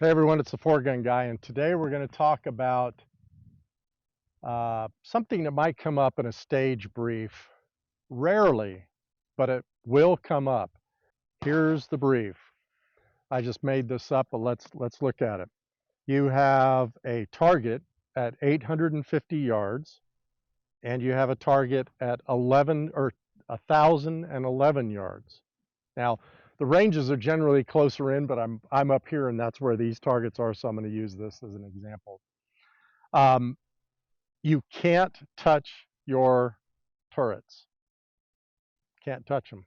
Hey everyone, it's the Four Gun Guy, and today we're going to talk about something that might come up in a stage brief. Rarely, but it will come up. Here's the brief. I just made this up, but let's look at it. You have a target at 850 yards, and you have a target at 1,011 yards. Now, the ranges are generally closer in, but I'm up here, and that's where these targets are, so I'm going to use this as an example. You can't touch your turrets. Can't touch them.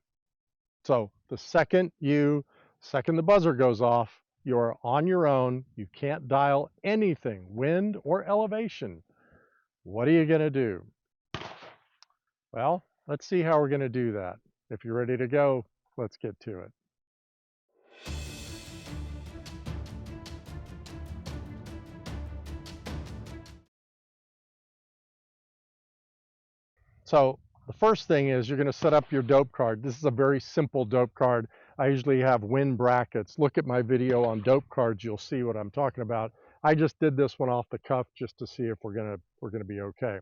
So the second the buzzer goes off, you're on your own. You can't dial anything, wind or elevation. What are you going to do? Well, let's see how we're going to do that. If you're ready to go, let's get to it. So the first thing is you're going to set up your dope card. This is a very simple dope card. I usually have wind brackets. Look at my video on dope cards. You'll see what I'm talking about. I just did this one off the cuff just to see if we're gonna be okay.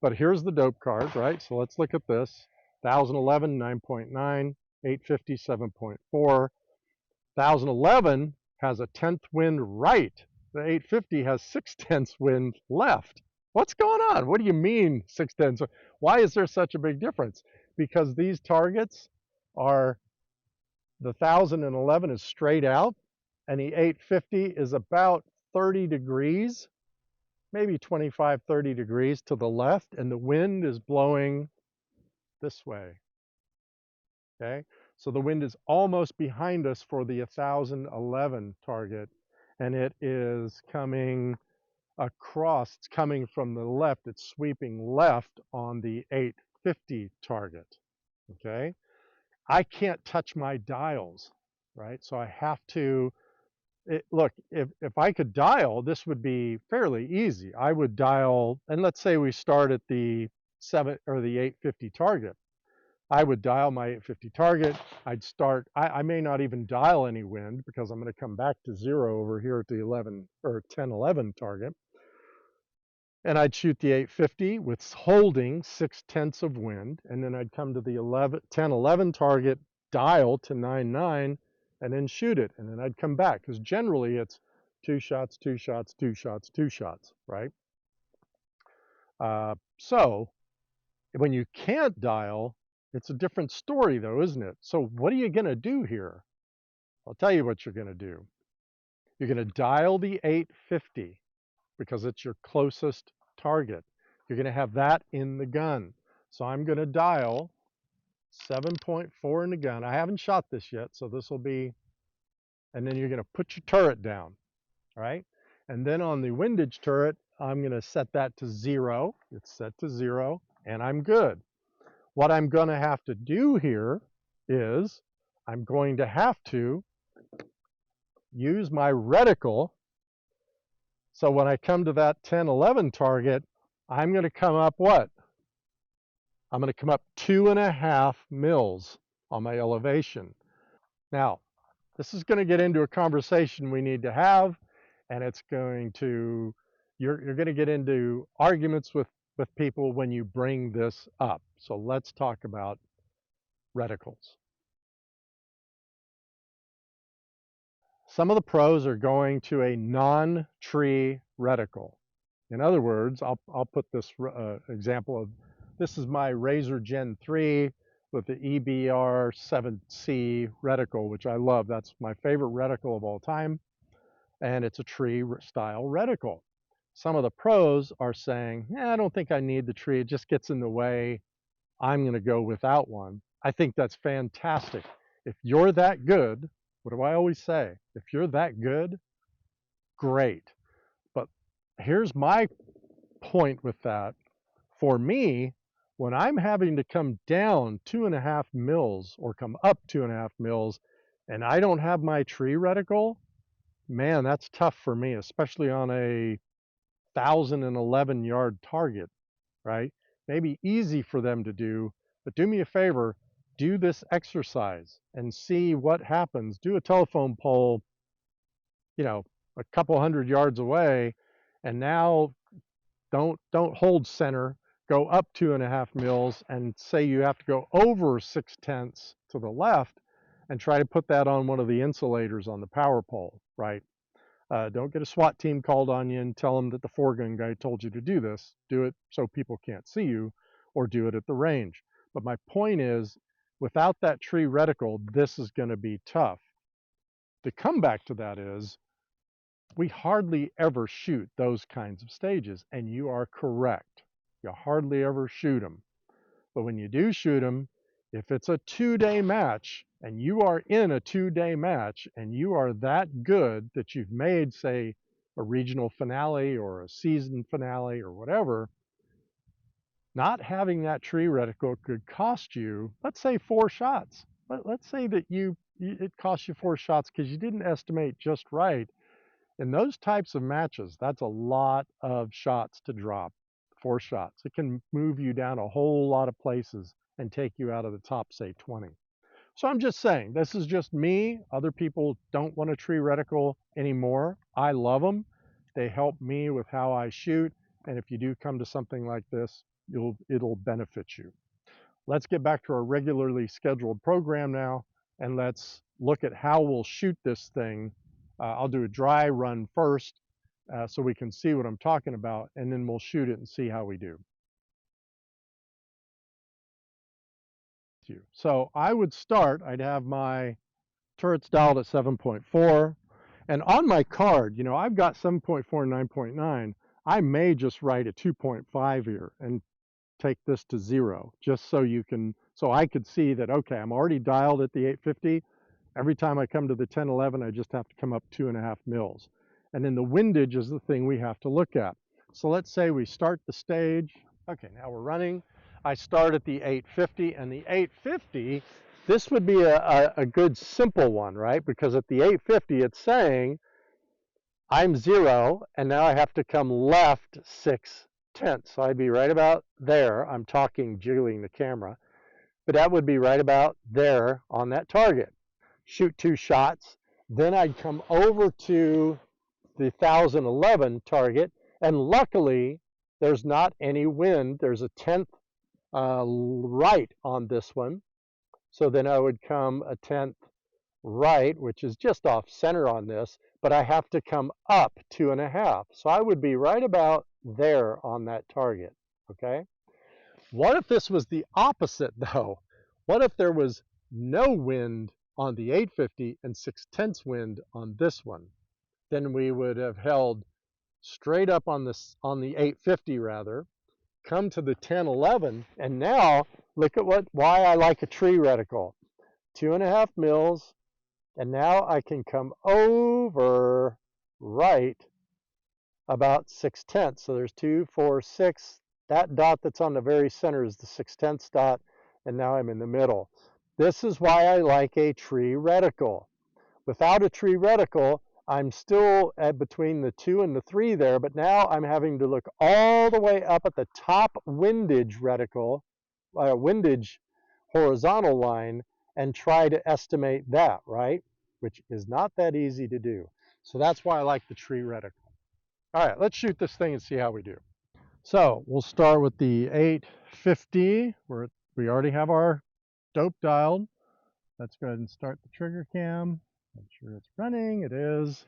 But here's the dope card, right? So let's look at this. 1011, 9.9, 850, 7.4. 1011 has a 10th wind right. The 850 has 6/10 wind left. What's going on? What do you mean 6/10? Why is there such a big difference? Because these targets are, the 1011 is straight out, and the 850 is about 30 degrees, maybe 25, 30 degrees to the left, and the wind is blowing this way. Okay, so the wind is almost behind us for the 1011 target, and it is coming across. It's coming from the left. It's sweeping left on the 850 target. Okay, I can't touch my dials, right? So I have to. Look, if I could dial, this would be fairly easy. I would dial, and let's say we start at the 850 target. I would dial my 850 target. I'd start, I may not even dial any wind because I'm going to come back to zero over here at the 1011 target. And I'd shoot the 850 with holding 6/10 of wind. And then I'd come to the 1011 target, dial to 9.9, and then shoot it. And then I'd come back because generally it's 2 shots, 2 shots, 2 shots, 2 shots, right? So when you can't dial, it's a different story though, isn't it? So what are you going to do here? I'll tell you what you're going to do. You're going to dial the 850 because it's your closest target. You're going to have that in the gun. So I'm going to dial 7.4 in the gun. I haven't shot this yet, so this will be, and then you're going to put your turret down, right? And then on the windage turret, I'm going to set that to 0. It's set to 0, and I'm good. What I'm going to have to do here is I'm going to have to use my reticle. So when I come to that 1011 target, I'm going to come up what? I'm going to come up 2.5 mils on my elevation. Now, this is going to get into a conversation we need to have, and it's going to, you're going to get into arguments with people when you bring this up. So let's talk about reticles. Some of the pros are going to a non-tree reticle. In other words, I'll put this example of, this is my Razor Gen 3 with the EBR 7C reticle, which I love. That's my favorite reticle of all time, and it's a tree style reticle. Some of the pros are saying, I don't think I need the tree. It just gets in the way. I'm going to go without one. I think that's fantastic. If you're that good, what do I always say? If you're that good, great. But here's my point with that. For me, when I'm having to come down 2.5 mils or come up 2.5 mils and I don't have my tree reticle, man, that's tough for me, especially on a 1,011 yard target, right? Maybe easy for them to do, but do me a favor, do this exercise and see what happens. Do a telephone poll, a couple hundred yards away, and now don't hold center, go up 2.5 mils, and say you have to go over 6/10 to the left and try to put that on one of the insulators on the power pole, right? Don't get a SWAT team called on you and tell them that the four-gun guy told you to do this. Do it so people can't see you, or do it at the range. But my point is, without that tree reticle, this is going to be tough. The comeback to that is, we hardly ever shoot those kinds of stages, and you are correct. You hardly ever shoot them. But when you do shoot them, if it's a 2-day match and you are in a 2-day match and you are that good that you've made, say, a regional finale or a season finale or whatever, not having that tree reticle could cost you, let's say, 4 shots. Let's say that it costs you 4 shots because you didn't estimate just right. In those types of matches, that's a lot of shots to drop. 4 shots. It can move you down a whole lot of places and take you out of the top, say, 20. So I'm just saying, this is just me. Other people don't want a tree reticle anymore. I love them. They help me with how I shoot. And if you do come to something like this, it'll benefit you. Let's get back to our regularly scheduled program now, and let's look at how we'll shoot this thing. I'll do a dry run first so we can see what I'm talking about, and then we'll shoot it and see how we do. So I would start, I'd have my turrets dialed at 7.4, and on my card, you know, I've got 7.4 and 9.9. I may just write a 2.5 here and take this to 0, just so I could see that, okay, I'm already dialed at the 850. Every time I come to the 1011, I just have to come up 2.5 mils. And then the windage is the thing we have to look at. So let's say we start the stage. Okay, now we're running. I start at the 850, and the 850, this would be a good simple one, right? Because at the 850, it's saying I'm 0, and now I have to come left 6/10. So I'd be right about there. I'm talking, jiggling the camera, but that would be right about there on that target. Shoot 2 shots, then I'd come over to the 1011 target, and luckily there's not any wind. There's a 10th right on this one, so then I would come a 10th right, which is just off center on this, but I have to come up 2.5, so I would be right about there on that target. Okay, what if this was the opposite though? What if there was no wind on the 850 and 6/10 wind on this one? Then we would have held straight up on the 850 rather, come to the 1011, and now look at why I like a tree reticle. 2.5 mils, and now I can come over right about 6/10. So there's 2, 4, 6. That dot that's on the very center is the 6/10 dot, and now I'm in the middle. This is why I like a tree reticle. Without a tree reticle, I'm still at between the 2 and the 3 there, but now I'm having to look all the way up at the top windage reticle, windage horizontal line, and try to estimate that, right? Which is not that easy to do. So that's why I like the tree reticle. All right, let's shoot this thing and see how we do. So we'll start with the 850, where we already have our dope dialed. Let's go ahead and start the trigger cam. Make sure it's running. It is.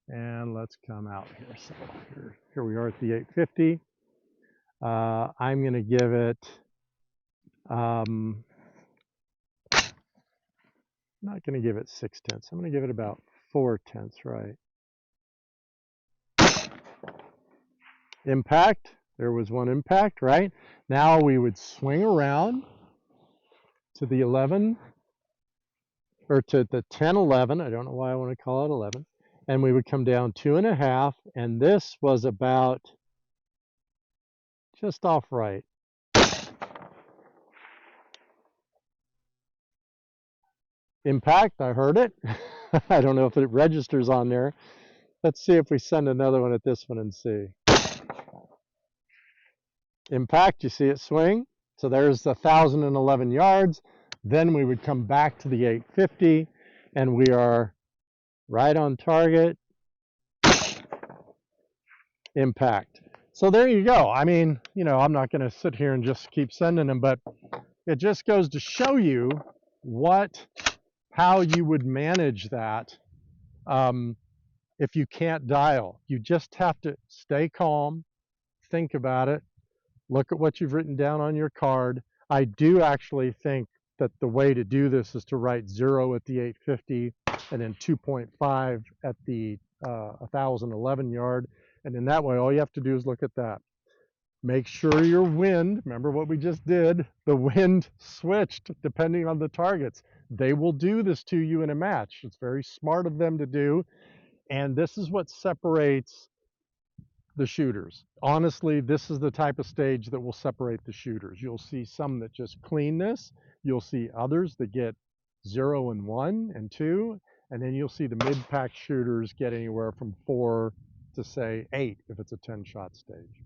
And let's come out here. So here we are at the 850. I'm going to give it, I'm not going to give it 6/10. I'm going to give it about 4/10, right? Impact. There was one impact, right? Now we would swing around to the 11, or to the 1011. I don't know why I want to call it 11. And we would come down 2.5, and this was about just off right. Impact, I heard it. I don't know if it registers on there. Let's see if we send another one at this one and see. Impact, you see it swing? So there's 1,011 yards. Then we would come back to the 850, and we are right on target. impact. So there you go. I mean, you know, I'm not going to sit here and just keep sending them, but it just goes to show you how you would manage that if you can't dial. You just have to stay calm, think about it, look at what you've written down on your card. I do actually think that the way to do this is to write 0 at the 850 and then 2.5 at the 1011 yard. And in that way, all you have to do is look at that. Make sure your wind, remember what we just did, the wind switched depending on the targets. They will do this to you in a match. It's very smart of them to do. And this is what separates the shooters. Honestly, this is the type of stage that will separate the shooters. You'll see some that just clean this. You'll see others that get 0 and 1 and 2. And then you'll see the mid-pack shooters get anywhere from 4 to say 8 if it's a 10-shot stage.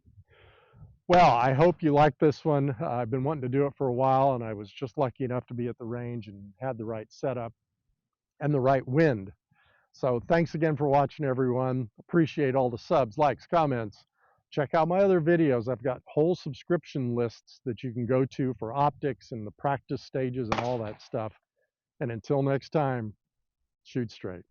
Well, I hope you like this one. I've been wanting to do it for a while, and I was just lucky enough to be at the range and had the right setup and the right wind. So thanks again for watching, everyone. Appreciate all the subs, likes, comments. Check out my other videos. I've got whole subscription lists that you can go to for optics and the practice stages and all that stuff. And until next time, shoot straight.